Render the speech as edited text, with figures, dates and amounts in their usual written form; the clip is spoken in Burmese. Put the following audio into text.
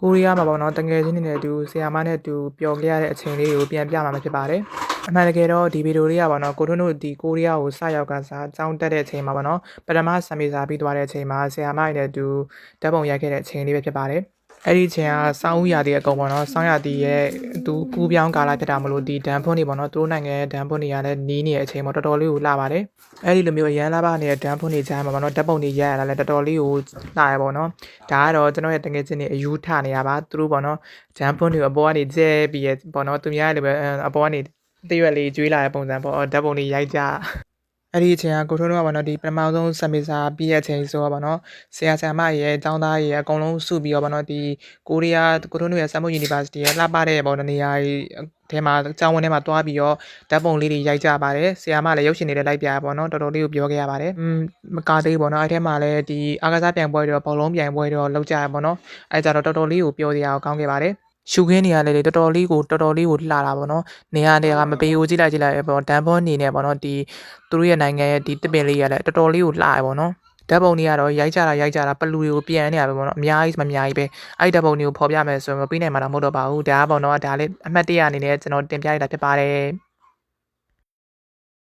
ကိုရီးယားမှာပေါ့နော်တကယ်ချင်းနေတဲ့အတူဆီယာမနဲ့အတူပျော်ခဲ့ရတဲ့အချိန်လေးကိုပြန်ပြမှာဖြစ်ပါတယ်အမှန်တကယ်တော့ဒီဗီဒီယိုလေးကပေါ့နော်ကိုထွန်းတို့ဒီကိုရီးယားကိုစရောက်ကစားအကြောင်းတက်တဲ့အချိန်မှာပေါ့နော်ပထမဆံမေစာပြီးသွားတဲ့အချိန်မှာဆီယာမနဲ့အတူဓာတ်ပုံရိုက်ခဲ့တဲ့အချိန်လေးပဲဖြစ်ပါတယ်အဲ့ဒီအချိန်ကစောင်းဦးရာသီအကုန်ပေါ့နော်စောင်းရာသီရဲ့သူကူးပြောင်းကာလဖြစ်တာမလို့ဒီဒန်ဖွန်းတွေပေါ့နော်သူတို့နိုင်ငံရဲ့ဒန်ဖွန်းတွေကလည်းနီးနေတဲ့အချိန်မှာတော်တော်လေးကိုလှပါတယ်အဲ့ဒီလိုမျိုးအရန်လာပါနေတဲ့ဒန်ဖွန်းတွေကြားမှာပေါ့နော်ဓာတ်ပုံတွေရိုက်ရတာလည်းတော်တော်လေးကိုလှရပေါ့နော်ဒါကတော့ကျွန်တော်ရဲ့တကယ်ချင်းနေအယူထနေရပါသူတို့ပေါ့နော်ဒန်ဖွန်းတွေအပေါ်ကနေကျဲပြီးရပေါ့နော်သူများလည်းပဲအပေါ်ကနေတရွက်လေးကျွေးလာတဲ့ပုံစံပေါ့ဓာတ်ပုံတွေရိုက်ကြအဲ့ဒီအချိန်ကကိုထွန်းတို့ကပေါ့နော်ဒီပထမဆုံးစမေစာပြီးတဲ့အချိန်ဆိုတော့ပေါ့နော်ဆရာဆရာမရဲ့ကျောင်းသားရဲ့အကုန်လုံးစုပြီးတော့ပေါ့နော်ဒီကိုရီးယားကိုထွန်းတို့ရဲ့ဆမ်မို့ University ရဲ့လှပတဲ့ပေါ့နော်နေရာထဲမှာကျောင်းဝင်းထဲမှာတွားပြီးတော့ဓာတ်ပုံလေးတွေရိုက်ကြပါတယ်ဆရာမလည်းရုပ်ရှင်တွေလည်းလိုက်ပြရပေါ့နော်တော်တော်လေးကိုပြောခဲ့ရပါတယ်မကသေးဘူးပေါ့နော်အဲ့ထဲမှာလည်းဒီအားကစားပြိုင်ပွဲတွေဘောလုံးပြိုင်ပွဲတွေလောက်ကြရပေါ့နော်အဲ့ကြတော့တော်တော်လေးကိုပြောစရာကောင်းခဲ့ပါတယ်ရှုခင်းနေရလေတော်တော်လေးကိုလှတာပေါ့နော်နေရာတွေကမပေးဘူးကြည့်လိုက်ပေါ့ဒန်ဘောနေနေပေါ့နော်ဒီသူတို့ရဲ့နိုင်ငံရဲ့ဒီတစ်ပင်လေးရလဲတော်တော်လေးကိုလှရပေါ့နော်ဓာတ်ပုံတွေကတော့ရိုက်ကြတာပလူတွေကိုပြန်နေရပဲပေါ့နော်အများကြီးပဲအဲ့ဓာတ်ပုံတွေကိုဖော်ပြမယ်ဆိုရင်ပြီးနိုင်မှာတော့မဟုတ်တော့ပါဘူးဒါကပေါ့နော်ဒါလေးအမှတ်တရအနေနဲ့ကျွန်တော်တင်ပြရတာဖြစ်ပါတယ်